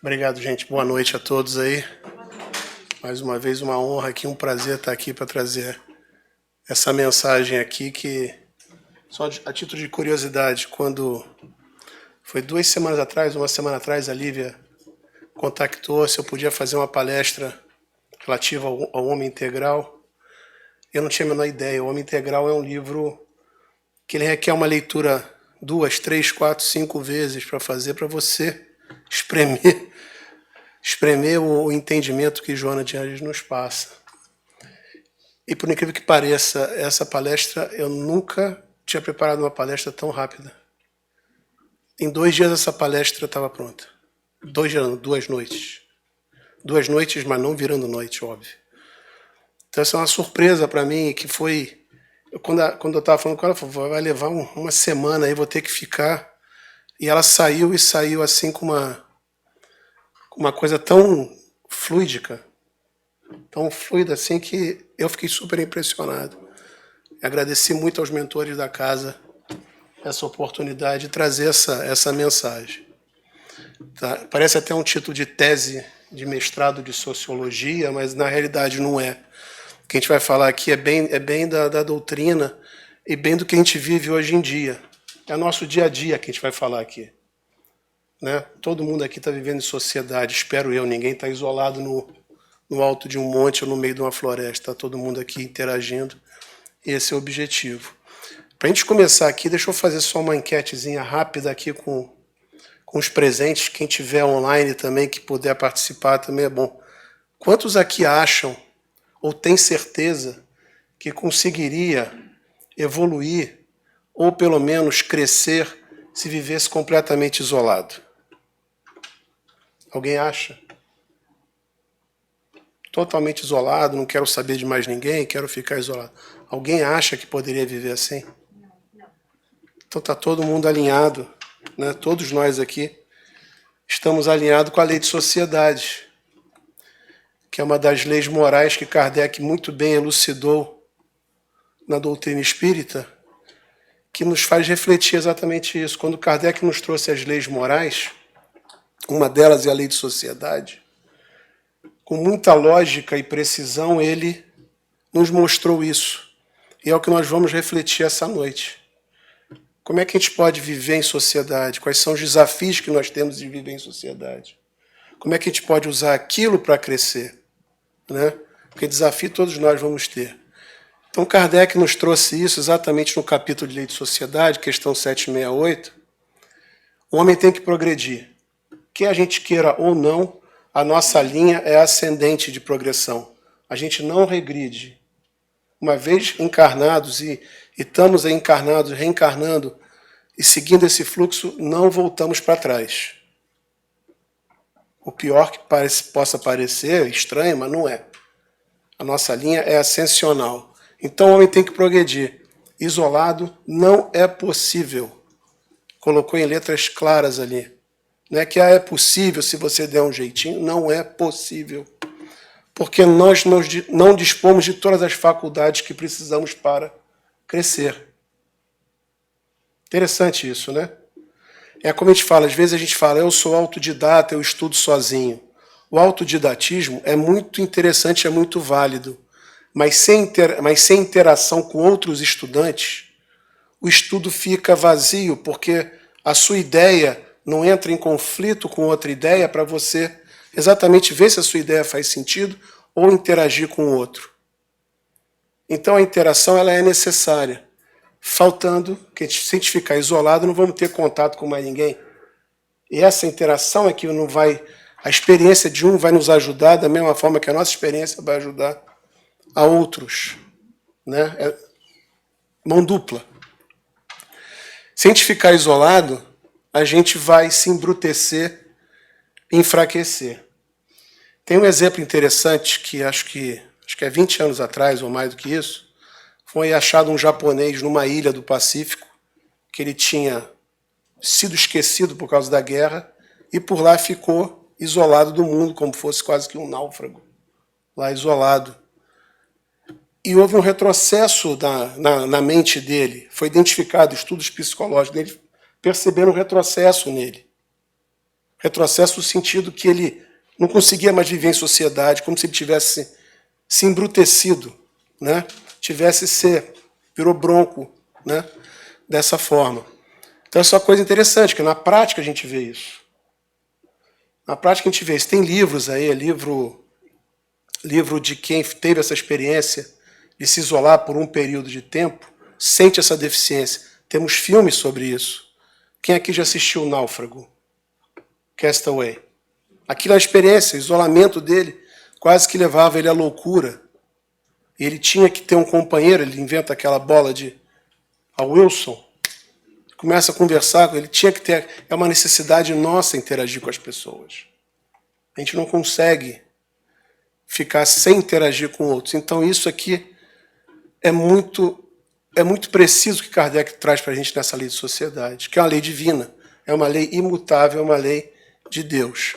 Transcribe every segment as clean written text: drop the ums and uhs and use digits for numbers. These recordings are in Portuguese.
Obrigado, gente. Boa noite a todos aí. Mais uma vez, uma honra aqui, um prazer estar aqui para trazer essa mensagem aqui que, só a título de curiosidade, quando foi 2 semanas atrás, uma semana atrás, a Lívia contactou se eu podia fazer uma palestra relativa ao Homem Integral. Eu não tinha a menor ideia. O Homem Integral é um livro que ele requer uma leitura 2, 3, 4, 5 vezes para fazer, para você espremer o entendimento que Joana de Anjos nos passa. E por incrível que pareça, essa palestra, eu nunca tinha preparado uma palestra tão rápida. Em 2 dias essa palestra estava pronta. 2 dias, 2 noites. 2 noites, mas não virando noite, óbvio. Então essa é uma surpresa para mim, que foi... Quando eu estava falando com ela, ela falou, vai levar uma semana aí, vou ter que ficar. E ela saiu assim com uma coisa tão fluídica, tão fluida assim, que eu fiquei super impressionado. Agradeci muito aos mentores da casa essa oportunidade de trazer essa mensagem. Tá? Parece até um título de tese de mestrado de sociologia, mas na realidade não é. O que a gente vai falar aqui é bem da doutrina e bem do que a gente vive hoje em dia. É o nosso dia a dia que a gente vai falar aqui. Né? Todo mundo aqui está vivendo em sociedade, espero eu, ninguém está isolado no alto de um monte ou no meio de uma floresta, está todo mundo aqui interagindo, esse é o objetivo. Para a gente começar aqui, deixa eu fazer só uma enquetezinha rápida aqui com os presentes, quem tiver online também, que puder participar também é bom. Quantos aqui acham, ou tem certeza, que conseguiria evoluir, ou pelo menos crescer, se vivesse completamente isolado? Alguém acha? Totalmente isolado, não quero saber de mais ninguém, quero ficar isolado. Alguém acha que poderia viver assim? Não. Então está todo mundo alinhado, né? Todos nós aqui estamos alinhados com a lei de sociedade, que é uma das leis morais que Kardec muito bem elucidou na doutrina espírita, que nos faz refletir exatamente isso. Quando Kardec nos trouxe as leis morais, uma delas é a lei de sociedade, com muita lógica e precisão, ele nos mostrou isso. E é o que nós vamos refletir essa noite. Como é que a gente pode viver em sociedade? Quais são os desafios que nós temos de viver em sociedade? Como é que a gente pode usar aquilo para crescer? Né? Porque desafio todos nós vamos ter. Então Kardec nos trouxe isso exatamente no capítulo de Lei de Sociedade, questão 768. O homem tem que progredir. Quer a gente queira ou não, a nossa linha é ascendente de progressão. A gente não regride. Uma vez encarnados e estamos aí encarnados, reencarnando e seguindo esse fluxo, não voltamos para trás. O pior que possa parecer estranho, mas não é. A nossa linha é ascensional. Então o homem tem que progredir. Isolado não é possível. Colocou em letras claras ali. Não é que é possível se você der um jeitinho, não é possível. Porque nós não dispomos de todas as faculdades que precisamos para crescer. Interessante isso, né? É como a gente fala, às vezes a gente fala, eu sou autodidata, eu estudo sozinho. O autodidatismo é muito interessante, é muito válido, mas sem interação com outros estudantes, o estudo fica vazio, porque a sua ideia não entra em conflito com outra ideia para você exatamente ver se a sua ideia faz sentido ou interagir com o outro. Então a interação ela é necessária. Faltando, que se a gente ficar isolado, não vamos ter contato com mais ninguém. E essa interação é que não vai... A experiência de um vai nos ajudar da mesma forma que a nossa experiência vai ajudar a outros. Né? É mão dupla. Se a gente ficar isolado, a gente vai se embrutecer e enfraquecer. Tem um exemplo interessante que acho que é 20 anos atrás, ou mais do que isso, foi achado um japonês numa ilha do Pacífico, que ele tinha sido esquecido por causa da guerra, e por lá ficou isolado do mundo, como fosse quase que um náufrago, lá isolado. E houve um retrocesso na mente dele, foi identificado, estudos psicológicos dele, perceberam um retrocesso nele. Retrocesso no sentido que ele não conseguia mais viver em sociedade, como se ele tivesse se embrutecido, né? Virou bronco, né? Dessa forma. Então, essa é uma coisa interessante, que na prática a gente vê isso. Na prática a gente vê isso. Tem livros aí, livro de quem teve essa experiência de se isolar por um período de tempo, sente essa deficiência. Temos filmes sobre isso. Quem aqui já assistiu o Náufrago? Castaway. Aquilo é a experiência, o isolamento dele quase que levava ele à loucura. E ele tinha que ter um companheiro, ele inventa aquela bola a Wilson, começa a conversar, ele tinha que ter, é uma necessidade nossa interagir com as pessoas. A gente não consegue ficar sem interagir com outros. Então isso aqui é muito preciso que Kardec traz para a gente nessa lei de sociedade, que é uma lei divina, é uma lei imutável, é uma lei de Deus.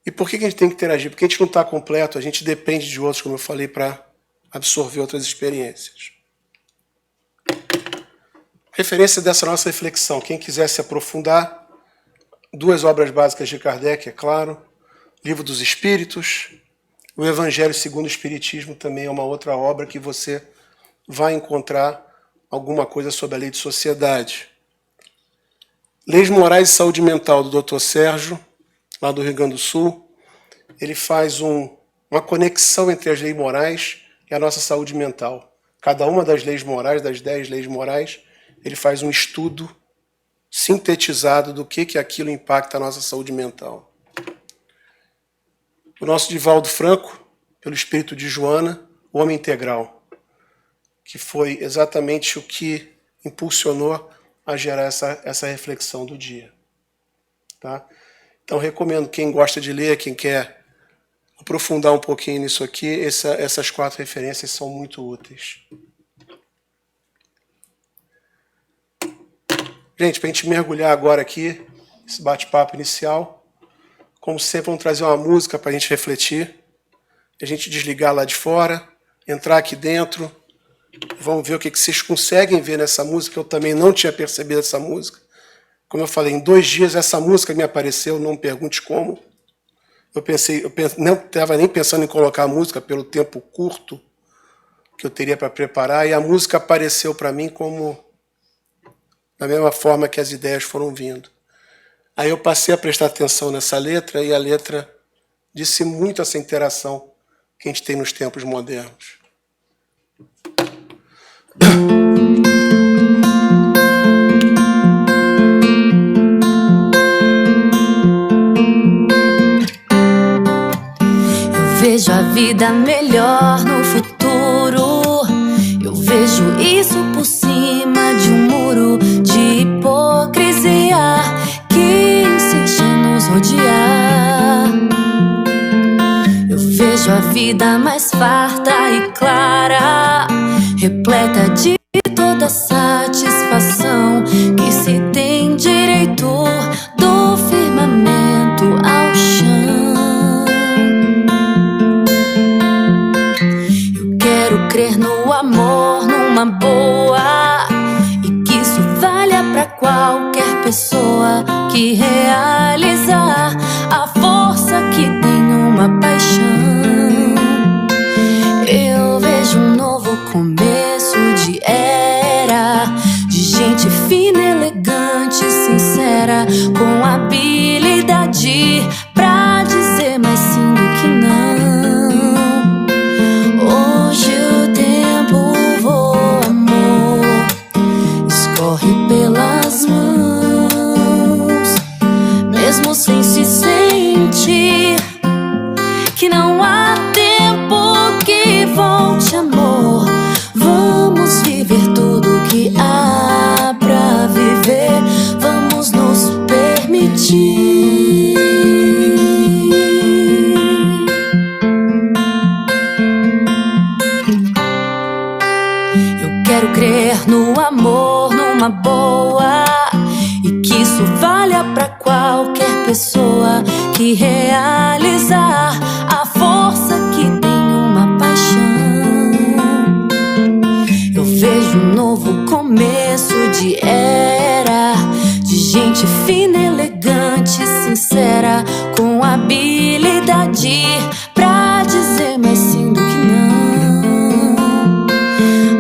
E por que a gente tem que interagir? Porque a gente não está completo, a gente depende de outros, como eu falei, para absorver outras experiências. Referência dessa nossa reflexão, quem quiser se aprofundar, 2 obras básicas de Kardec, é claro, Livro dos Espíritos, o Evangelho segundo o Espiritismo também é uma outra obra que você vai encontrar alguma coisa sobre a lei de sociedade. Leis Morais e Saúde Mental, do Dr. Sérgio, lá do Rio Grande do Sul. Ele faz uma conexão entre as leis morais e a nossa saúde mental. Cada uma das leis morais, das 10 leis morais, ele faz um estudo sintetizado do que aquilo impacta a nossa saúde mental. O nosso Divaldo Franco, pelo Espírito de Joana, o Homem Integral, que foi exatamente o que impulsionou a gerar essa reflexão do dia. Tá? Então, recomendo quem gosta de ler, quem quer aprofundar um pouquinho nisso aqui, essas 4 referências são muito úteis. Gente, para a gente mergulhar agora aqui, esse bate-papo inicial, como sempre, vamos trazer uma música para a gente refletir, a gente desligar lá de fora, entrar aqui dentro, vamos ver o que vocês conseguem ver nessa música. Eu também não tinha percebido essa música. Como eu falei, em 2 dias essa música me apareceu, não me pergunte como. Eu não estava nem pensando em colocar a música pelo tempo curto que eu teria para preparar, e a música apareceu para mim como da mesma forma que as ideias foram vindo. Aí eu passei a prestar atenção nessa letra, e a letra disse muito essa interação que a gente tem nos tempos modernos. Eu vejo a vida melhor no futuro. Eu vejo isso por cima de um muro de hipocrisia que insiste em nos rodear. Eu vejo a vida mais farta e clara, repleta de toda satisfação que se tem direito, do firmamento ao chão. Eu quero crer no amor, numa boa, e que isso valha pra qualquer pessoa que realizar a força que tem uma paixão. Eu vejo um novo começo de era, de gente fina, elegante, sincera, com habilidade pra dizer mais sim do que não. Hoje o tempo voa, amor, escorre pelas mãos, mesmo sem se sentir que não há tempo que volte, amor. Vamos viver tudo que há pra viver, vamos nos permitir. Eu quero crer no amor, numa boa, e que isso valha pra qualquer pessoa que realizar a força que tem uma paixão. Eu vejo um novo começo de era, de gente fina, elegante, sincera, com habilidade pra dizer mais sim do que não.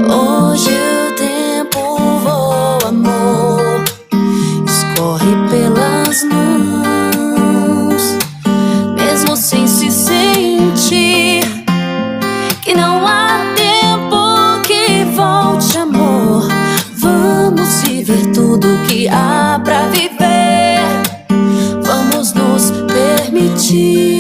Hoje o tempo voa, amor, escorre pelas mãos, mesmo sem se sentir que não há tempo que volte, amor. Vamos viver tudo que há pra viver, vamos nos permitir.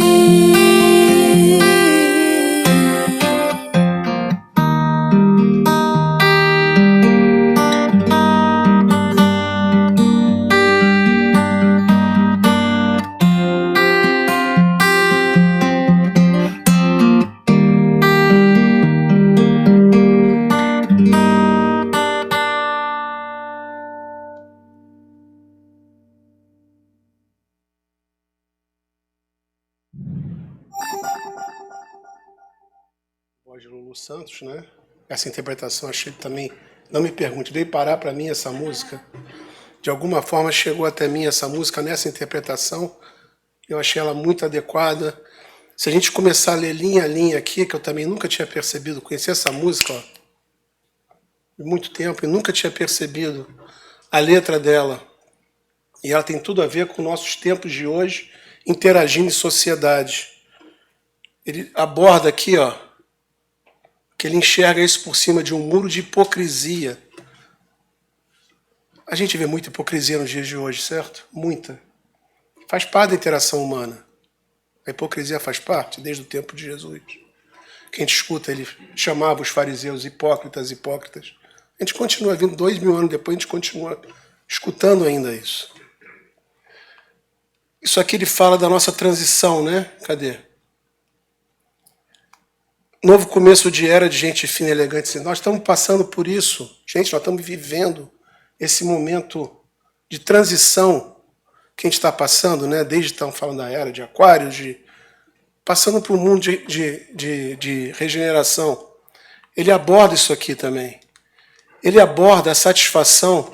Voz de Lulu Santos, né? Essa interpretação achei também, não me pergunte, veio parar para mim essa música. De alguma forma chegou até mim essa música nessa interpretação. Eu achei ela muito adequada. Se a gente começar a ler linha a linha aqui, que eu também nunca tinha percebido, conheci essa música, ó, há muito tempo, e nunca tinha percebido a letra dela. E ela tem tudo a ver com nossos tempos de hoje, interagindo em sociedade. Ele aborda aqui, ó, que ele enxerga isso por cima de um muro de hipocrisia. A gente vê muita hipocrisia nos dias de hoje, certo? Muita. Faz parte da interação humana. A hipocrisia faz parte desde o tempo de Jesus. Quem escuta, ele chamava os fariseus hipócritas, hipócritas. A gente continua vindo 2000 anos depois, a gente continua escutando ainda isso. Isso aqui ele fala da nossa transição, né? Cadê? Novo começo de era de gente fina e elegante. Nós estamos passando por isso. Gente, nós estamos vivendo esse momento de transição que a gente está passando, né? Desde estamos falando da era de Aquários, passando por um mundo de regeneração. Ele aborda isso aqui também. Ele aborda a satisfação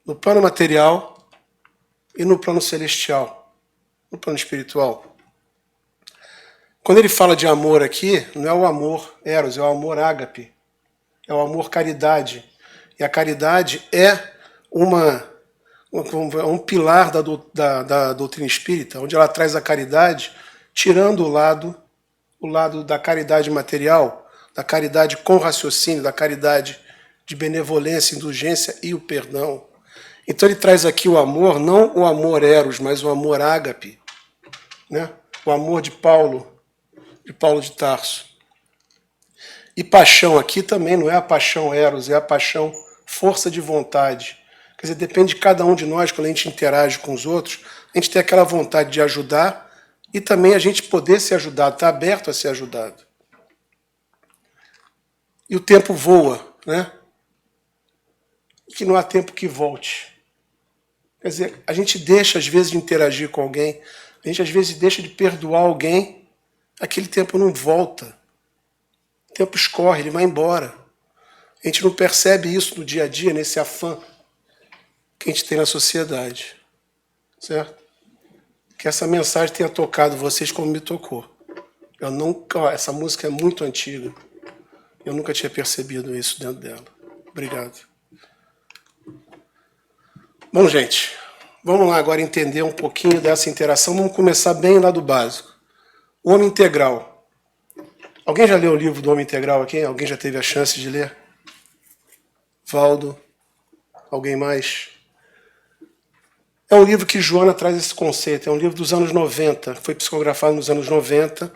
no plano material e no plano celestial, no plano espiritual. Quando ele fala de amor aqui, não é o amor eros, é o amor ágape, é o amor caridade. E a caridade é um pilar da doutrina espírita, onde ela traz a caridade, tirando o lado da caridade material, da caridade com raciocínio, da caridade de benevolência, indulgência e o perdão. Então ele traz aqui o amor, não o amor eros, mas o amor ágape, né? O amor de Paulo de Tarso. E paixão aqui também não é a paixão eros, é a paixão força de vontade. Quer dizer, depende de cada um de nós, quando a gente interage com os outros, a gente tem aquela vontade de ajudar e também a gente poder ser ajudado, estar aberto a ser ajudado. E o tempo voa, né? E que não há tempo que volte. Quer dizer, a gente deixa às vezes de interagir com alguém, a gente às vezes deixa de perdoar alguém, aquele tempo não volta. O tempo escorre, ele vai embora. A gente não percebe isso no dia a dia, nesse afã que a gente tem na sociedade. Certo? Que essa mensagem tenha tocado vocês como me tocou. Essa música é muito antiga. Eu nunca tinha percebido isso dentro dela. Obrigado. Bom, gente, vamos lá agora entender um pouquinho dessa interação. Vamos começar bem lá do básico. O homem integral. Alguém já leu o livro do Homem Integral aqui? Alguém já teve a chance de ler? Valdo? Alguém mais? É um livro que Joana traz esse conceito. É um livro dos anos 90. Foi psicografado nos anos 90.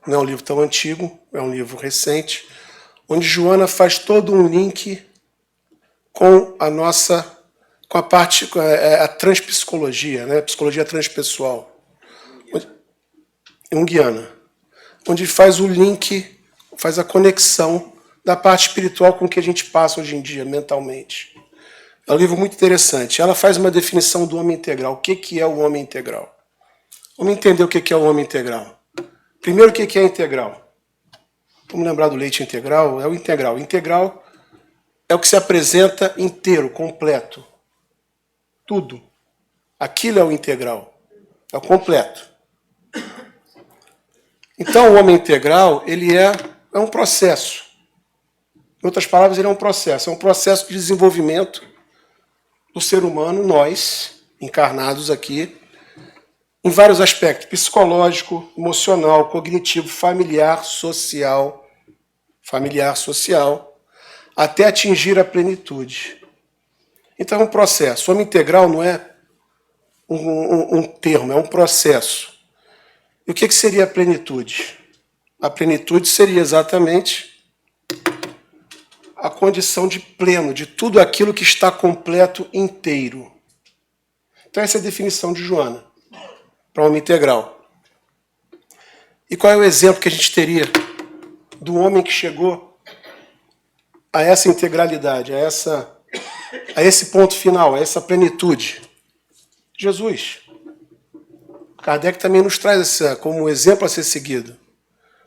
Não é um livro tão antigo, é um livro recente, onde Joana faz todo um link com a parte, a transpsicologia, né? Psicologia transpessoal. Junguiana, onde faz o link, faz a conexão da parte espiritual com o que a gente passa hoje em dia, mentalmente. É um livro muito interessante. Ela faz uma definição do homem integral. O que é o homem integral? Vamos entender o que é o homem integral. Primeiro, o que é integral? Vamos lembrar do leite integral? É o integral. Integral é o que se apresenta inteiro, completo. Tudo. Aquilo é o integral, é o completo. Então, o homem integral, ele é um processo. Em outras palavras, ele é um processo de desenvolvimento do ser humano, nós, encarnados aqui, em vários aspectos, psicológico, emocional, cognitivo, familiar, social, até atingir a plenitude. Então, é um processo. O homem integral não é um termo, é um processo. E o que seria a plenitude? A plenitude seria exatamente a condição de pleno, de tudo aquilo que está completo inteiro. Então, essa é a definição de Joana para o homem integral. E qual é o exemplo que a gente teria do homem que chegou a essa integralidade, a esse ponto final, a essa plenitude? Jesus. Kardec também nos traz como exemplo a ser seguido.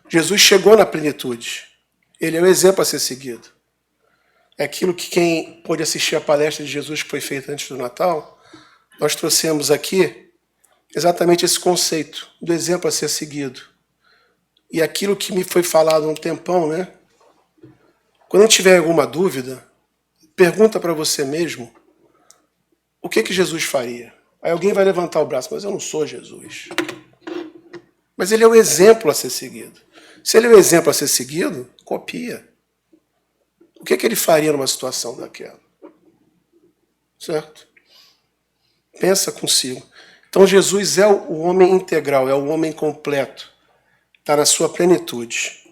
Jesus chegou na plenitude. Ele é o exemplo a ser seguido. É aquilo que quem pôde assistir a palestra de Jesus que foi feita antes do Natal, nós trouxemos aqui exatamente esse conceito do exemplo a ser seguido. E aquilo que me foi falado há um tempão, né? Quando a gente tiver alguma dúvida, pergunta para você mesmo o que Jesus faria. Aí alguém vai levantar o braço, mas eu não sou Jesus. Mas ele é o exemplo a ser seguido. Se ele é o exemplo a ser seguido, copia. O que ele faria numa situação daquela? Certo? Pensa consigo. Então Jesus é o homem integral, é o homem completo. Está na sua plenitude.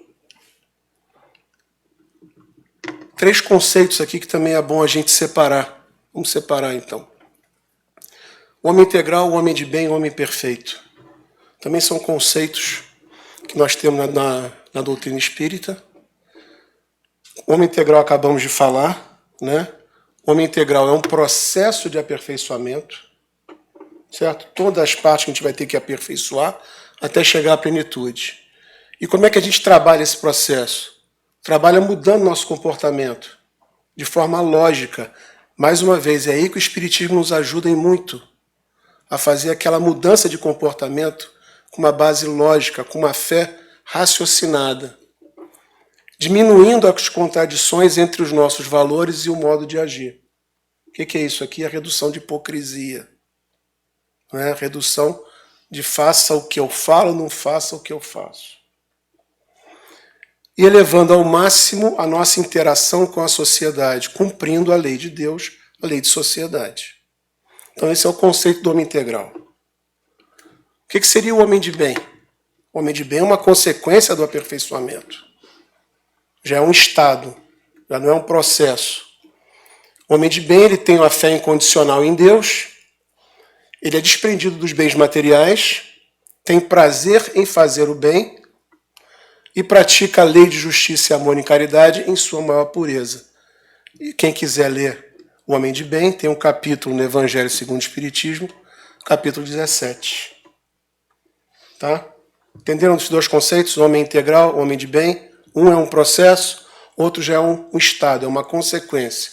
3 conceitos aqui que também é bom a gente separar. Vamos separar então. O homem integral, o homem de bem, o homem perfeito. Também são conceitos que nós temos na doutrina espírita. O homem integral acabamos de falar, né? O homem integral é um processo de aperfeiçoamento, certo? Todas as partes que a gente vai ter que aperfeiçoar até chegar à plenitude. E como é que a gente trabalha esse processo? Trabalha mudando nosso comportamento de forma lógica. Mais uma vez, é aí que o Espiritismo nos ajuda em muito a fazer aquela mudança de comportamento com uma base lógica, com uma fé raciocinada, diminuindo as contradições entre os nossos valores e o modo de agir. O que é isso aqui? A redução de hipocrisia. Não é? A redução de faça o que eu falo, não faça o que eu faço. E elevando ao máximo a nossa interação com a sociedade, cumprindo a lei de Deus, a lei de sociedade. Então esse é o conceito do homem integral. O que seria o homem de bem? O homem de bem é uma consequência do aperfeiçoamento. Já é um estado, já não é um processo. O homem de bem, ele tem uma fé incondicional em Deus, ele é desprendido dos bens materiais, tem prazer em fazer o bem e pratica a lei de justiça, amor e caridade em sua maior pureza. E quem quiser ler O Homem de Bem, tem um capítulo no Evangelho segundo o Espiritismo, capítulo 17. Tá? Entenderam os 2 conceitos? O homem integral, o homem de bem. Um é um processo, outro já é um estado, é uma consequência.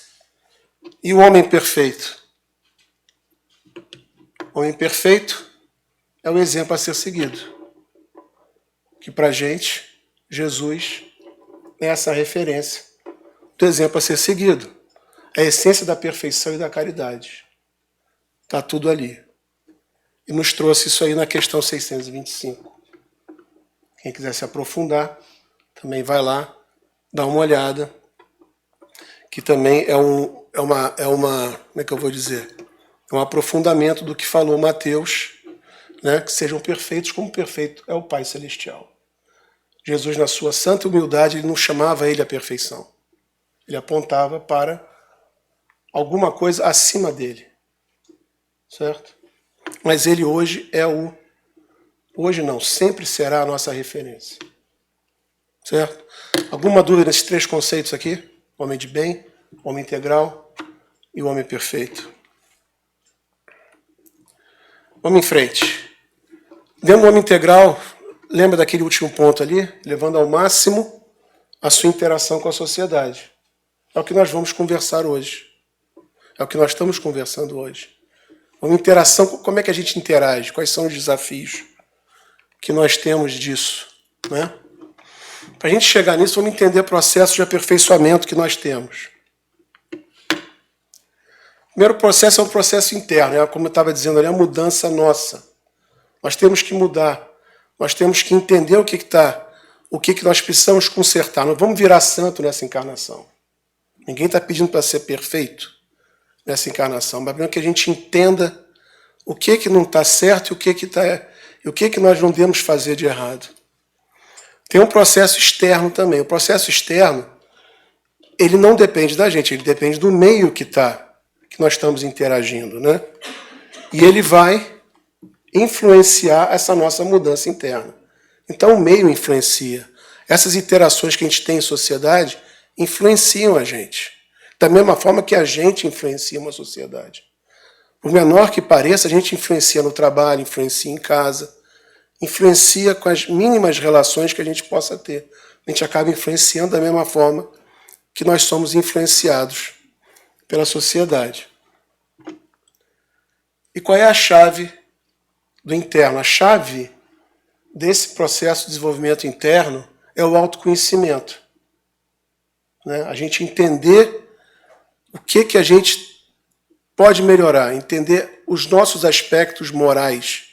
E o homem perfeito? O homem perfeito é o exemplo a ser seguido. Que para a gente, Jesus é essa referência do exemplo a ser seguido. A essência da perfeição e da caridade. Está tudo ali. E nos trouxe isso aí na questão 625. Quem quiser se aprofundar, também vai lá, dá uma olhada, que também é uma como é que eu vou dizer? É um aprofundamento do que falou Mateus, né? Que sejam perfeitos como perfeito é o Pai Celestial. Jesus, na sua santa humildade, ele não chamava ele à perfeição. Ele apontava para alguma coisa acima dele. Certo? Mas ele hoje é hoje não, sempre será a nossa referência. Certo? Alguma dúvida nesses 3 conceitos aqui? Homem de bem, homem integral e o homem perfeito. Vamos em frente. Dentro do homem integral, lembra daquele último ponto ali? Levando ao máximo a sua interação com a sociedade. É o que nós vamos conversar hoje. É o que nós estamos conversando hoje. Uma interação, como é que a gente interage? Quais são os desafios que nós temos disso, né? Para a gente chegar nisso, vamos entender o processo de aperfeiçoamento que nós temos. O primeiro processo é um processo interno, né? Como eu estava dizendo ali, a mudança nossa. Nós temos que mudar, nós temos que entender o que nós precisamos consertar. Não vamos virar santo nessa encarnação. Ninguém está pedindo para ser perfeito nessa encarnação, mas é que a gente entenda o que não está certo e o que nós não devemos fazer de errado. Tem um processo externo também. O processo externo, ele não depende da gente, ele depende do meio que nós estamos interagindo, né? E ele vai influenciar essa nossa mudança interna. Então o meio influencia. Essas interações que a gente tem em sociedade influenciam a gente. Da mesma forma que a gente influencia uma sociedade. Por menor que pareça, a gente influencia no trabalho, influencia em casa, influencia com as mínimas relações que a gente possa ter. A gente acaba influenciando da mesma forma que nós somos influenciados pela sociedade. E qual é a chave do interno? A chave desse processo de desenvolvimento interno é o autoconhecimento. Né? A gente entender o que a gente pode melhorar, entender os nossos aspectos morais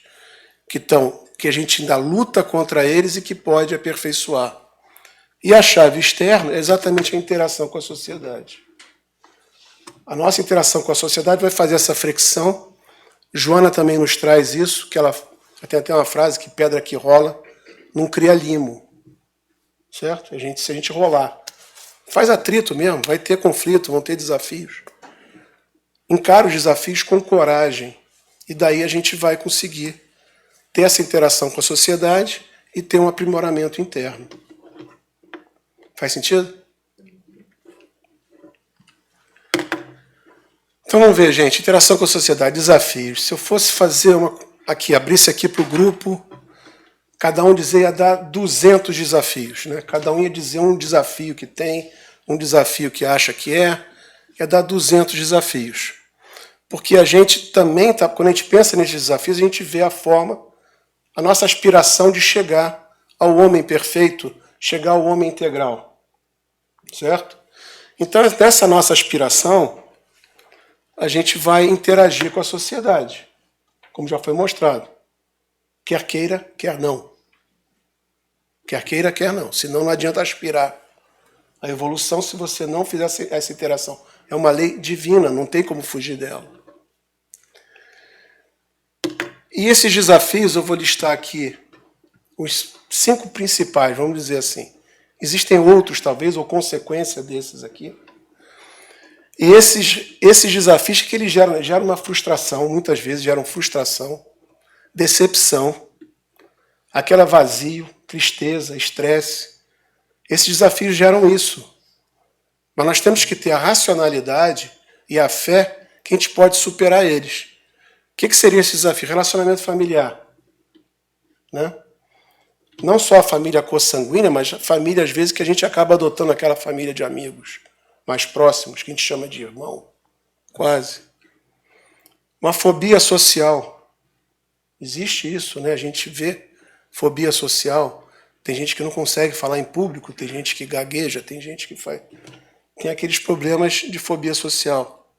que a gente ainda luta contra eles e que pode aperfeiçoar. E a chave externa é exatamente a interação com a sociedade. A nossa interação com a sociedade vai fazer essa fricção. Joana também nos traz isso, que ela tem até uma frase que pedra que rola não cria limo. Certo? Se a gente rolar, faz atrito mesmo, vai ter conflito, vão ter desafios. Encara os desafios com coragem. E daí a gente vai conseguir ter essa interação com a sociedade e ter um aprimoramento interno. Faz sentido? Então vamos ver, gente. Interação com a sociedade, desafios. Se eu fosse fazer abrisse aqui para o grupo, cada um ia dar 200 desafios. Né? Cada um ia dizer um desafio que tem, um desafio que acha que ia dar 200 desafios. Porque a gente também, quando a gente pensa nesses desafios, a gente vê a nossa aspiração de chegar ao homem perfeito, chegar ao homem integral. Certo? Então, nessa nossa aspiração, a gente vai interagir com a sociedade, como já foi mostrado. Quer queira, quer não. Quer queira, quer não. Senão não adianta aspirar a evolução se você não fizer essa interação. É uma lei divina, não tem como fugir dela. E esses desafios, eu vou listar aqui os 5 principais, vamos dizer assim. Existem outros, talvez, ou consequência desses aqui. E esses desafios que eles geram uma frustração, muitas vezes geram frustração, decepção, aquela vazio, tristeza, estresse. Esses desafios geram isso. Mas nós temos que ter a racionalidade e a fé que a gente pode superar eles. O que seria esse desafio? Relacionamento familiar. Né? Não só a família consanguínea, mas a família, às vezes, que a gente acaba adotando aquela família de amigos mais próximos, que a gente chama de irmão, quase. Uma fobia social. Existe isso, né? A gente vê fobia social. Tem gente que não consegue falar em público, tem gente que gagueja, tem gente que tem aqueles problemas de fobia social.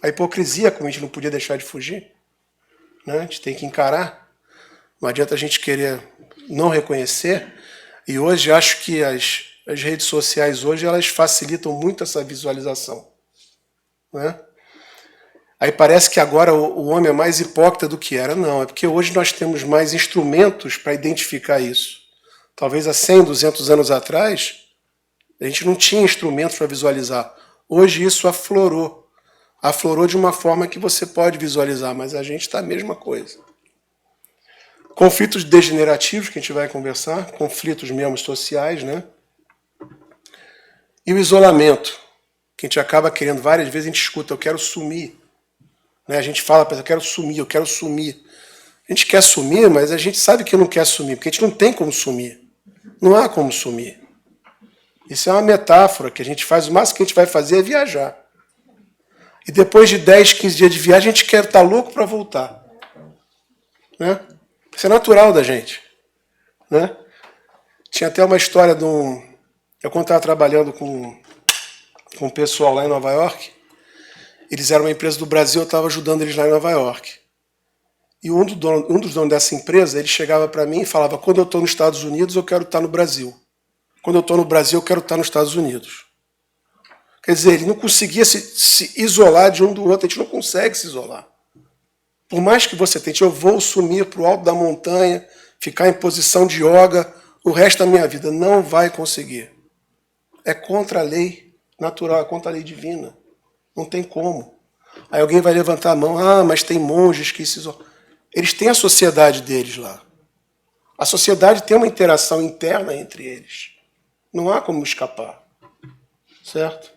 A hipocrisia, como a gente não podia deixar de fugir, né? A gente tem que encarar. Não adianta a gente querer não reconhecer. E hoje acho que as redes sociais hoje elas facilitam muito essa visualização. Né? Aí parece que agora o homem é mais hipócrita do que era. Não, é porque hoje nós temos mais instrumentos para identificar isso. Talvez há 100, 200 anos atrás, a gente não tinha instrumentos para visualizar. Hoje isso aflorou. Aflorou de uma forma que você pode visualizar, mas a gente está a mesma coisa. Conflitos degenerativos, que a gente vai conversar, conflitos mesmo sociais, né? E o isolamento, que a gente acaba querendo, várias vezes a gente escuta, eu quero sumir. Né? A gente fala, eu quero sumir, eu quero sumir. A gente quer sumir, mas a gente sabe que não quer sumir, porque a gente não tem como sumir. Não há como sumir. Isso é uma metáfora que a gente faz, o máximo que a gente vai fazer é viajar. E depois de 10, 15 dias de viagem, a gente quer estar louco para voltar. Né? Isso é natural da gente. Né? Tinha até uma história de um... Eu, quando estava trabalhando com um pessoal lá em Nova York, eles eram uma empresa do Brasil, eu estava ajudando eles lá em Nova York. E um dos donos dessa empresa, ele chegava para mim e falava: quando eu estou nos Estados Unidos, eu quero estar no Brasil. Quando eu estou no Brasil, eu quero estar nos Estados Unidos. Quer dizer, ele não conseguia se isolar de um do outro. A gente não consegue se isolar. Por mais que você tente, eu vou sumir para o alto da montanha, ficar em posição de yoga o resto da minha vida. Não vai conseguir. É contra a lei natural, é contra a lei divina. Não tem como. Aí alguém vai levantar a mão: ah, mas tem monges que se isolam. Eles têm a sociedade deles lá. A sociedade tem uma interação interna entre eles. Não há como escapar. Certo?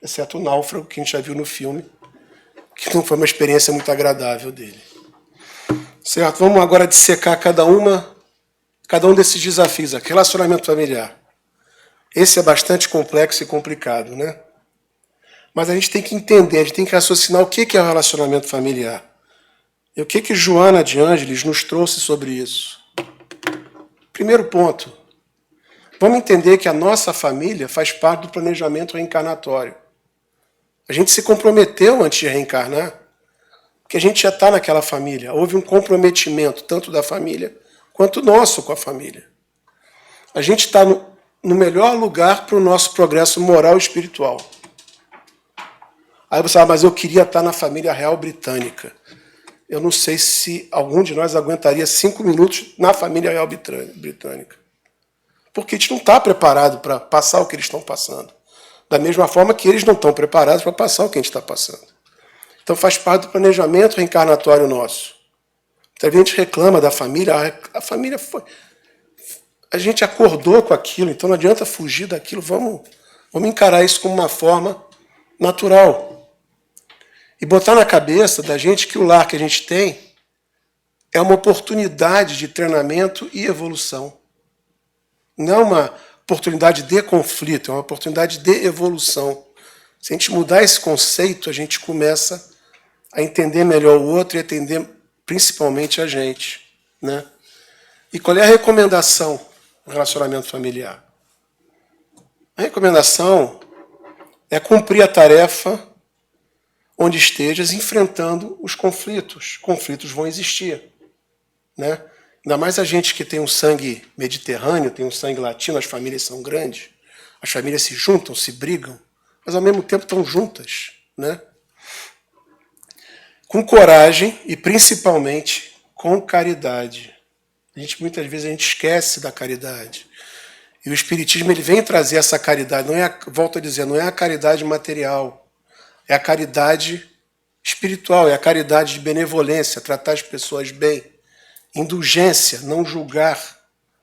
Exceto o náufrago, que a gente já viu no filme, que não foi uma experiência muito agradável dele. Certo? Vamos agora dissecar cada um desses desafios aqui. Relacionamento familiar. Esse é bastante complexo e complicado, né? Mas a gente tem que entender, a gente tem que raciocinar o que é o relacionamento familiar. E o que Joana de Ângeles nos trouxe sobre isso? Primeiro ponto. Vamos entender que a nossa família faz parte do planejamento reencarnatório. A gente se comprometeu antes de reencarnar, porque a gente já está naquela família. Houve um comprometimento, tanto da família, quanto nosso com a família. A gente está no melhor lugar para o nosso progresso moral e espiritual. Aí você fala: mas eu queria estar na família real britânica. Eu não sei se algum de nós aguentaria 5 minutos na família real britânica. Porque a gente não está preparado para passar o que eles estão passando. Da mesma forma que eles não estão preparados para passar o que a gente está passando. Então faz parte do planejamento reencarnatório nosso. Então, a gente reclama da família. A família foi... A gente acordou com aquilo, então não adianta fugir daquilo. Vamos encarar isso como uma forma natural. E botar na cabeça da gente que o lar que a gente tem é uma oportunidade de treinamento e evolução. Não é uma oportunidade de conflito, é uma oportunidade de evolução. Se a gente mudar esse conceito, a gente começa a entender melhor o outro e entender principalmente a gente. Né? E qual é a recomendação no relacionamento familiar? A recomendação é cumprir a tarefa onde estejas, enfrentando os conflitos. Conflitos vão existir. Né? Ainda mais a gente que tem um sangue mediterrâneo, tem um sangue latino, as famílias são grandes, as famílias se juntam, se brigam, mas ao mesmo tempo estão juntas. Né? Com coragem e principalmente com caridade. Muitas vezes a gente esquece da caridade. E o Espiritismo ele vem trazer essa caridade, volto a dizer, não é a caridade material, é a caridade espiritual, é a caridade de benevolência, tratar as pessoas bem. Indulgência, não julgar,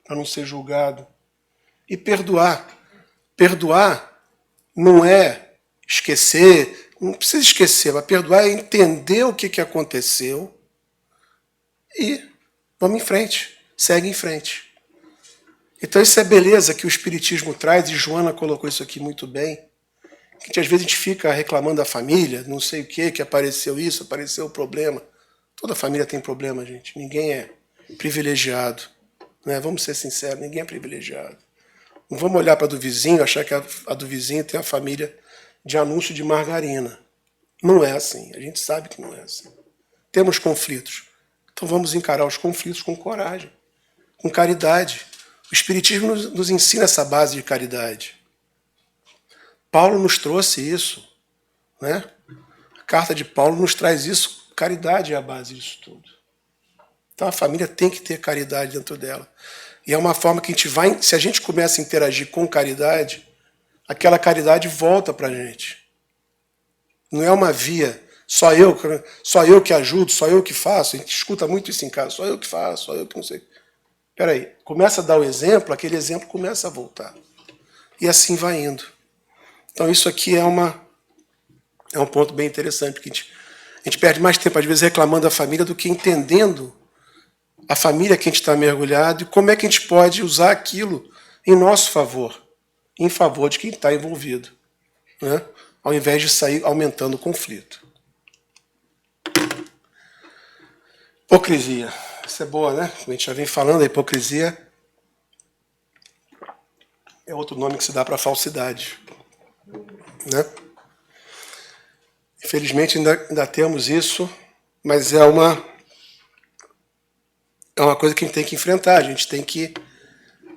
para não ser julgado. E perdoar. Perdoar não é esquecer, não precisa esquecer, mas perdoar é entender o que aconteceu e vamos em frente, segue em frente. Então isso é beleza que o Espiritismo traz, e Joana colocou isso aqui muito bem. Que às vezes a gente fica reclamando da família, não sei o que apareceu isso, apareceu o problema. Toda família tem problema, gente. Ninguém é privilegiado. Né? Vamos ser sinceros, ninguém é privilegiado. Não vamos olhar para a do vizinho, achar que a do vizinho tem a família de anúncio de margarina. Não é assim, a gente sabe que não é assim. Temos conflitos. Então vamos encarar os conflitos com coragem, com caridade. O Espiritismo nos ensina essa base de caridade. Paulo nos trouxe isso, né? A carta de Paulo nos traz isso. Caridade é a base disso tudo. Então a família tem que ter caridade dentro dela. E é uma forma que a gente vai, se a gente começa a interagir com caridade, aquela caridade volta para a gente. Não é uma via, só eu que ajudo, só eu que faço. A gente escuta muito isso em casa, só eu que faço, só eu que não sei. Espera aí, começa a dar o exemplo, aquele exemplo começa a voltar. E assim vai indo. Então isso aqui é um ponto bem interessante, porque a gente perde mais tempo, às vezes, reclamando da família do que entendendo a família que a gente está mergulhado e como é que a gente pode usar aquilo em nosso favor, em favor de quem está envolvido. Né? ao invés de sair aumentando o conflito. Hipocrisia. Isso é boa, né? A gente já vem falando, a hipocrisia é outro nome que se dá para falsidade, né? Infelizmente ainda temos isso, mas é uma coisa que a gente tem que enfrentar. A gente tem que,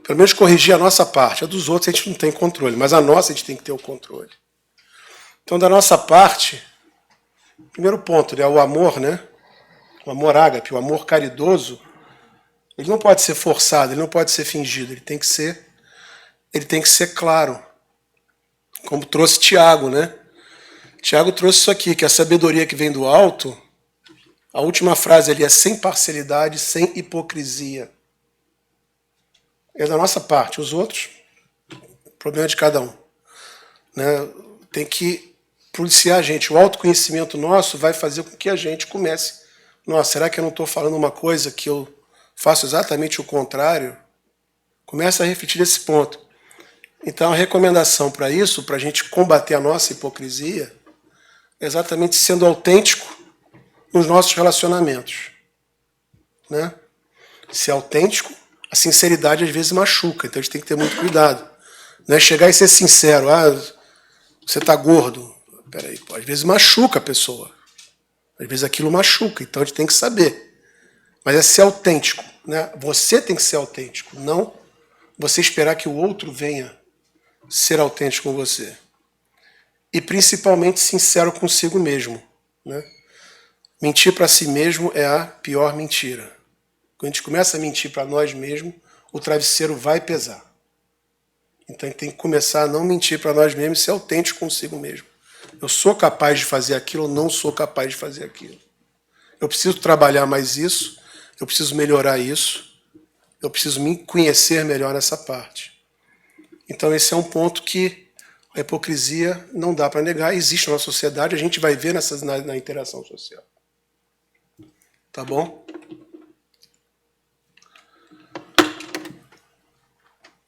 pelo menos, corrigir a nossa parte. A dos outros a gente não tem controle, mas a nossa a gente tem que ter o controle. Então, da nossa parte, primeiro ponto, né, o amor, né? O amor ágape, o amor caridoso, ele não pode ser forçado, ele não pode ser fingido, ele tem que ser claro. Como trouxe Tiago, né? Tiago trouxe isso aqui, que a sabedoria que vem do alto, a última frase ali é sem parcialidade, sem hipocrisia. É da nossa parte, os outros, problema de cada um. Né? Tem que policiar a gente. O autoconhecimento nosso vai fazer com que a gente comece. Nossa, será que eu não estou falando uma coisa que eu faço exatamente o contrário? Começa a refletir nesse ponto. Então, a recomendação para isso, para a gente combater a nossa hipocrisia, é exatamente sendo autêntico nos nossos relacionamentos. Né? Ser autêntico, a sinceridade às vezes machuca, então a gente tem que ter muito cuidado. Não é chegar e ser sincero, você está gordo. Peraí, pô, às vezes machuca a pessoa. Às vezes aquilo machuca, então a gente tem que saber. Mas é ser autêntico. Né? Você tem que ser autêntico, não você esperar que o outro venha ser autêntico com você. E principalmente sincero consigo mesmo. Né? Mentir para si mesmo é a pior mentira. Quando a gente começa a mentir para nós mesmos, o travesseiro vai pesar. Então a gente tem que começar a não mentir para nós mesmos e ser autêntico consigo mesmo. Eu sou capaz de fazer aquilo ou não sou capaz de fazer aquilo. Eu preciso trabalhar mais isso, eu preciso melhorar isso, eu preciso me conhecer melhor nessa parte. Então esse é um ponto que a hipocrisia não dá para negar, existe na nossa sociedade, a gente vai ver na interação social. Tá bom?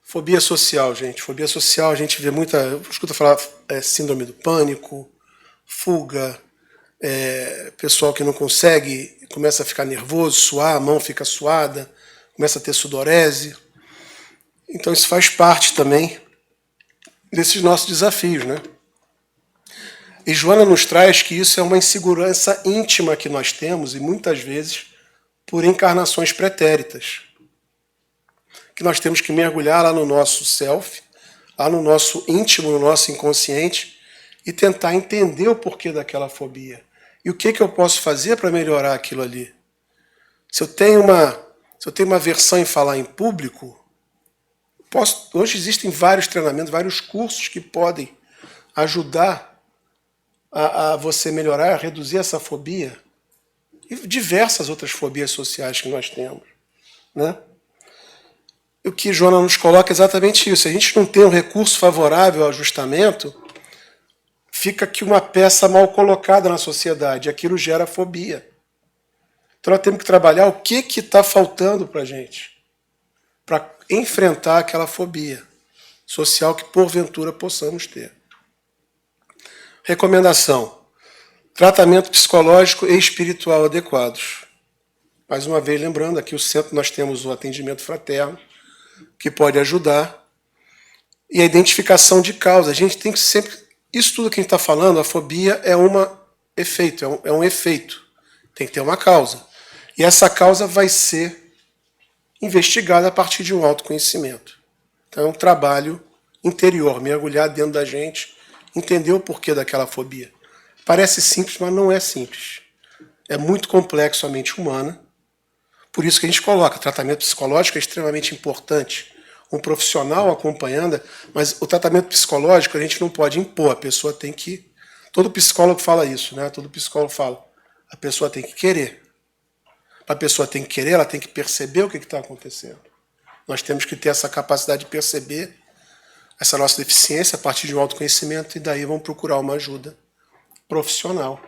Fobia social, gente. Fobia social, a gente vê muita... Escuta falar síndrome do pânico, fuga, pessoal que não consegue, começa a ficar nervoso, suar, a mão fica suada, começa a ter sudorese. Então isso faz parte também desses nossos desafios, né? E Joana nos traz que isso é uma insegurança íntima que nós temos, e muitas vezes por encarnações pretéritas. Que nós temos que mergulhar lá no nosso self, lá no nosso íntimo, no nosso inconsciente, e tentar entender o porquê daquela fobia. E o que eu posso fazer para melhorar aquilo ali? Se eu tenho uma aversão em falar em público, hoje existem vários treinamentos, vários cursos que podem ajudar a você melhorar, a reduzir essa fobia e diversas outras fobias sociais que nós temos. Né? O que Joana nos coloca é exatamente isso. Se a gente não tem um recurso favorável ao ajustamento, fica aqui uma peça mal colocada na sociedade. Aquilo gera fobia. Então nós temos que trabalhar o que está faltando para a gente, para enfrentar aquela fobia social que porventura possamos ter. Recomendação: tratamento psicológico e espiritual adequados. Mais uma vez, lembrando, aqui no centro nós temos o atendimento fraterno, que pode ajudar, e a identificação de causa. A gente tem que sempre... Isso tudo que a gente está falando, a fobia é um efeito. Tem que ter uma causa. E essa causa vai ser investigada a partir de um autoconhecimento. Então é um trabalho interior, mergulhar dentro da gente, entender o porquê daquela fobia. Parece simples, mas não é simples. É muito complexo a mente humana. Por isso que a gente coloca, tratamento psicológico é extremamente importante. Um profissional acompanhando, mas o tratamento psicológico a gente não pode impor, a pessoa tem que... Todo psicólogo fala isso, né? Todo psicólogo fala, a pessoa tem que querer. A pessoa tem que querer, ela tem que perceber o que está acontecendo. Nós temos que ter essa capacidade de perceber essa nossa deficiência a partir de um autoconhecimento, e daí vamos procurar uma ajuda profissional,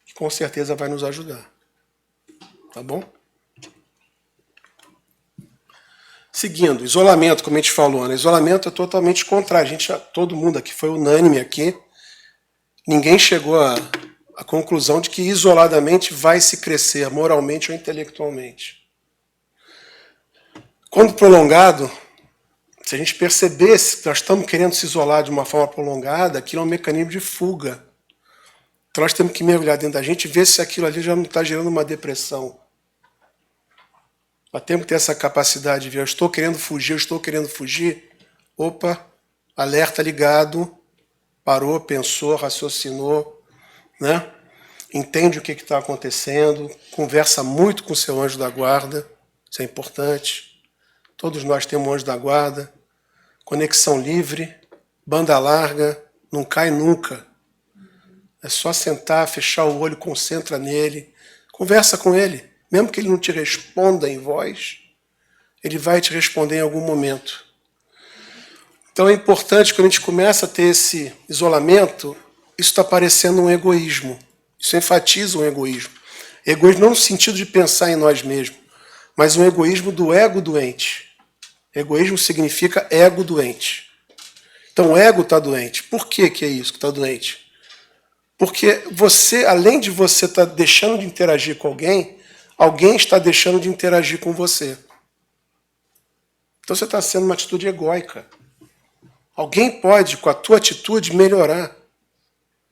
que com certeza vai nos ajudar. Tá bom? Seguindo, isolamento, como a gente falou, né? Isolamento é totalmente contrário. Todo mundo aqui foi unânime aqui, ninguém chegou à conclusão de que isoladamente vai se crescer moralmente ou intelectualmente. Quando prolongado, se a gente percebesse que nós estamos querendo se isolar de uma forma prolongada, aquilo é um mecanismo de fuga. Então nós temos que mergulhar dentro da gente e ver se aquilo ali já não está gerando uma depressão. Nós temos que ter essa capacidade de ver, eu estou querendo fugir. Opa, alerta ligado, parou, pensou, raciocinou, né? Entende o que está acontecendo, conversa muito com o seu anjo da guarda, isso é importante. Todos nós temos um anjo da guarda, conexão livre, banda larga, não cai nunca. É só sentar, fechar o olho, concentra nele, conversa com ele. Mesmo que ele não te responda em voz, ele vai te responder em algum momento. Então é importante, quando a gente começa a ter esse isolamento, isso está parecendo um egoísmo. Isso enfatiza um egoísmo. Egoísmo não no sentido de pensar em nós mesmos, mas um egoísmo do ego doente. Egoísmo significa ego doente. Então o ego está doente. Por que é isso que está doente? Porque você, além de você estar deixando de interagir com alguém, alguém está deixando de interagir com você. Então você está sendo uma atitude egóica. Alguém pode, com a tua atitude, melhorar.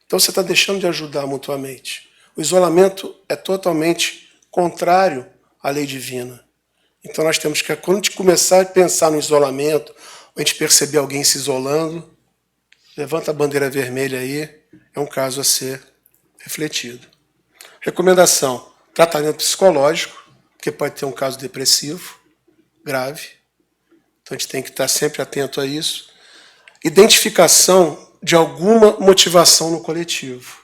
Então você está deixando de ajudar mutuamente. O isolamento é totalmente contrário à lei divina. Então nós temos que, quando a gente começar a pensar no isolamento, ou a gente perceber alguém se isolando, levanta a bandeira vermelha aí, é um caso a ser refletido. Recomendação: tratamento psicológico, porque pode ter um caso depressivo grave. Então a gente tem que estar sempre atento a isso. Identificação de alguma motivação no coletivo.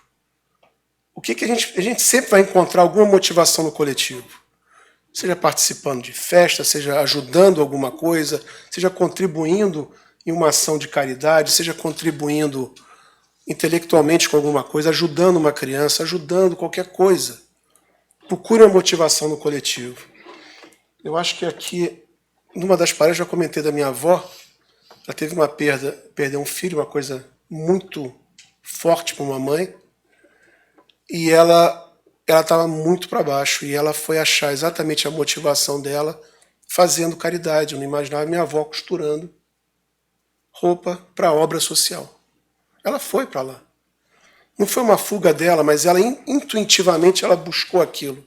O que a gente sempre vai encontrar alguma motivação no coletivo. Seja participando de festa, seja ajudando alguma coisa, seja contribuindo em uma ação de caridade, seja contribuindo intelectualmente com alguma coisa, ajudando uma criança, ajudando qualquer coisa. Procure uma motivação no coletivo. Eu acho que aqui, numa das palestras, já comentei da minha avó. Ela teve uma perda, perdeu um filho, uma coisa muito forte para uma mãe. E ela estava muito para baixo. E ela foi achar exatamente a motivação dela fazendo caridade. Eu não imaginava minha avó costurando roupa para a obra social. Ela foi para lá. Não foi uma fuga dela, mas ela intuitivamente ela buscou aquilo.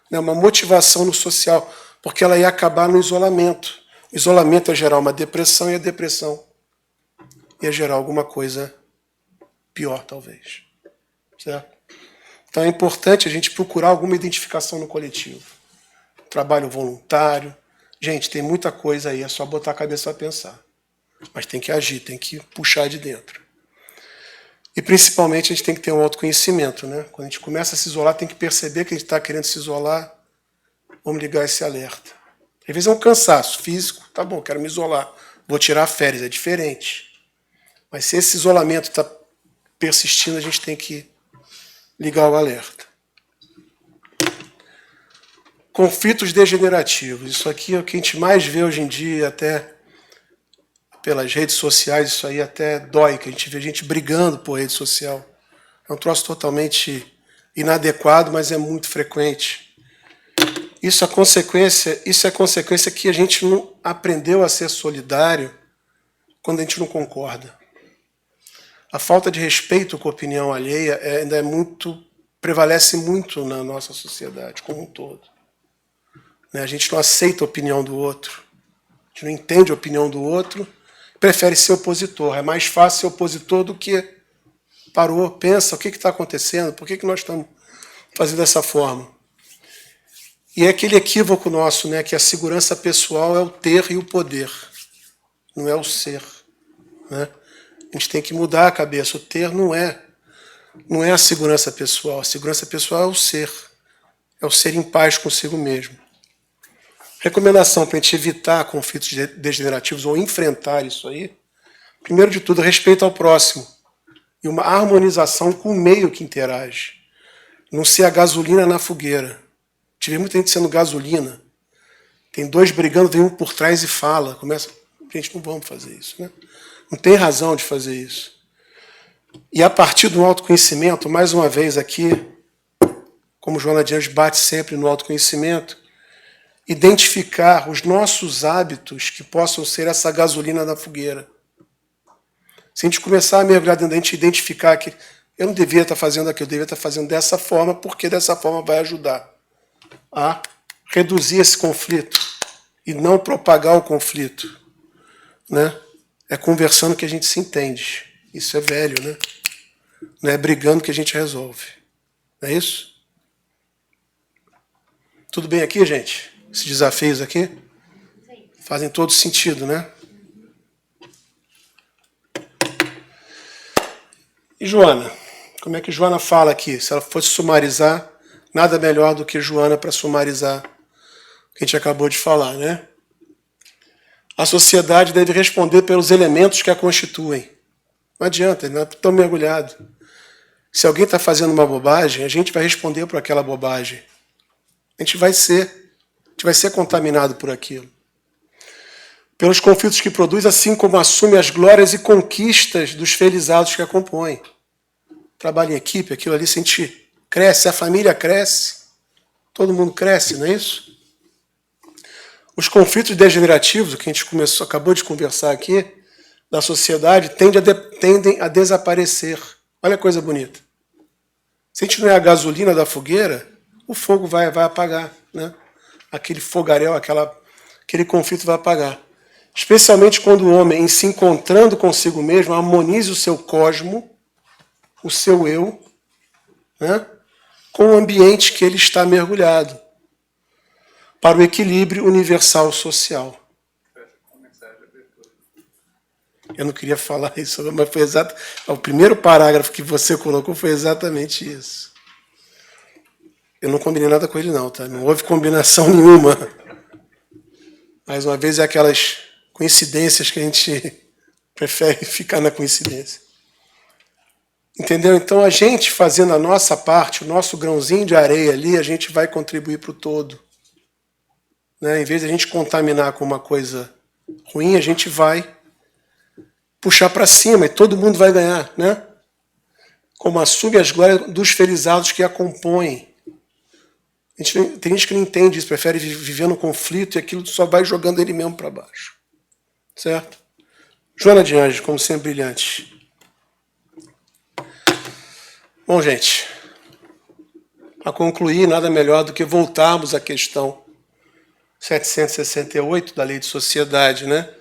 Né? Uma motivação no social, porque ela ia acabar no isolamento. O isolamento ia gerar uma depressão e a depressão ia gerar alguma coisa pior, talvez. Certo? Então é importante a gente procurar alguma identificação no coletivo. Trabalho voluntário. Gente, tem muita coisa aí, é só botar a cabeça para pensar. Mas tem que agir, tem que puxar de dentro. E principalmente a gente tem que ter um autoconhecimento, né? Quando a gente começa a se isolar, tem que perceber que a gente está querendo se isolar. Vamos ligar esse alerta. Às vezes é um cansaço físico. Tá bom, quero me isolar. Vou tirar férias, é diferente. Mas se esse isolamento está persistindo, a gente tem que ligar o alerta. Conflitos degenerativos. Isso aqui é o que a gente mais vê hoje em dia, até pelas redes sociais, isso aí até dói, que a gente vê gente brigando por rede social. É um troço totalmente inadequado, mas é muito frequente. Isso é consequência que a gente não aprendeu a ser solidário quando a gente não concorda. A falta de respeito com a opinião alheia ainda prevalece muito na nossa sociedade como um todo. A gente não aceita a opinião do outro, a gente não entende a opinião do outro, prefere ser opositor. É mais fácil ser opositor do que parou, pensa, o que está acontecendo, por que nós estamos fazendo dessa forma? E é aquele equívoco nosso, né, que a segurança pessoal é o ter e o poder, não é o ser. Né? A gente tem que mudar a cabeça. O ter não é a segurança pessoal. A segurança pessoal é o ser em paz consigo mesmo. Recomendação para a gente evitar conflitos degenerativos ou enfrentar isso aí, primeiro de tudo, respeito ao próximo e uma harmonização com o meio que interage. Não ser a gasolina na fogueira. Tive muita gente sendo gasolina. Tem dois brigando, vem um por trás e fala. Começa, gente, não vamos fazer isso. Né? Não tem razão de fazer isso. E a partir do autoconhecimento, mais uma vez aqui, como Joana de Anjos bate sempre no autoconhecimento, identificar os nossos hábitos que possam ser essa gasolina da fogueira. Se a gente começar a mergulhar dentro da gente, identificar que eu não devia estar fazendo aquilo, eu devia estar fazendo dessa forma, porque dessa forma vai ajudar a reduzir esse conflito e não propagar o conflito, né? É conversando que a gente se entende. Isso é velho, né? Não é brigando que a gente resolve. Não é isso? Tudo bem aqui, gente? Esses desafios aqui fazem todo sentido, né? E Joana? Como é que Joana fala aqui? Se ela fosse sumarizar, nada melhor do que Joana para sumarizar o que a gente acabou de falar, né? A sociedade deve responder pelos elementos que a constituem. Não adianta, ele não é tão mergulhado. Se alguém está fazendo uma bobagem, a gente vai responder por aquela bobagem. A gente vai ser contaminado por aquilo. Pelos conflitos que produz, assim como assume as glórias e conquistas dos felizados que a compõem. Trabalho em equipe, aquilo ali, se a gente cresce, a família cresce, todo mundo cresce, não é isso? Os conflitos degenerativos, o que a gente acabou de conversar aqui, da sociedade, tendem a desaparecer. Olha a coisa bonita. Se a gente não é a gasolina da fogueira, o fogo vai apagar, né? Aquele fogaréu, aquele conflito vai apagar. Especialmente quando o homem, em se encontrando consigo mesmo, harmonize o seu cosmo, o seu eu, né? Com o ambiente que ele está mergulhado, para o equilíbrio universal social. Eu não queria falar isso, mas foi exato. O primeiro parágrafo que você colocou foi exatamente isso. Eu não combinei nada com ele, não, tá? Não houve combinação nenhuma. Mais uma vez, é aquelas coincidências que a gente prefere ficar na coincidência. Entendeu? Então, a gente fazendo a nossa parte, o nosso grãozinho de areia ali, a gente vai contribuir para o todo. Né? Em vez de a gente contaminar com uma coisa ruim, a gente vai puxar para cima e todo mundo vai ganhar, né? Como assume as glórias dos felizados que a compõem. Tem gente que não entende isso, prefere viver no conflito e aquilo só vai jogando ele mesmo para baixo. Certo? Joana de Anjos, como sempre, brilhante. Bom, gente, para concluir, nada melhor do que voltarmos à questão 768 da Lei de Sociedade, né?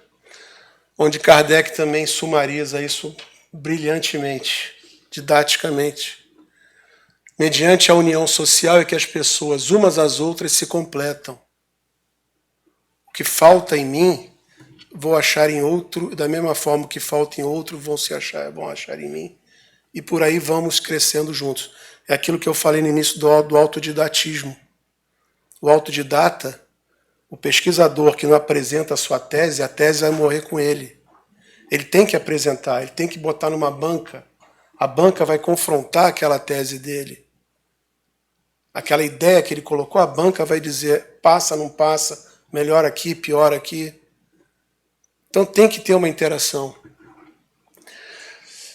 Onde Kardec também sumariza isso brilhantemente, didaticamente. Mediante a união social é que as pessoas, umas às outras, se completam. O que falta em mim, vou achar em outro, da mesma forma que falta em outro, vão achar em mim. E por aí vamos crescendo juntos. É aquilo que eu falei no início do autodidatismo. O autodidata, o pesquisador que não apresenta a sua tese, a tese vai morrer com ele. Ele tem que apresentar, ele tem que botar numa banca. A banca vai confrontar aquela tese dele. Aquela ideia que ele colocou, a banca vai dizer, passa, não passa, melhor aqui, pior aqui. Então tem que ter uma interação.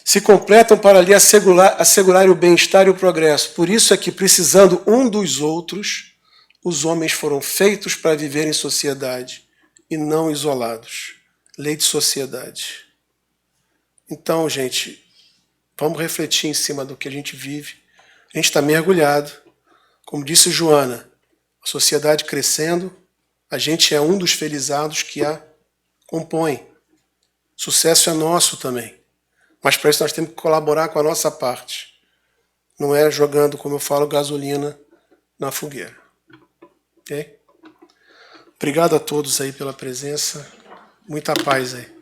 Se completam para ali assegurar o bem-estar e o progresso. Por isso é que, precisando um dos outros, os homens foram feitos para viver em sociedade e não isolados. Lei de sociedade. Então, gente, vamos refletir em cima do que a gente vive. A gente está mergulhado. Como disse Joana, a sociedade crescendo, a gente é um dos felizados que a compõe. Sucesso é nosso também. Mas para isso nós temos que colaborar com a nossa parte. Não é jogando, como eu falo, gasolina na fogueira. Ok? Obrigado a todos aí pela presença. Muita paz aí.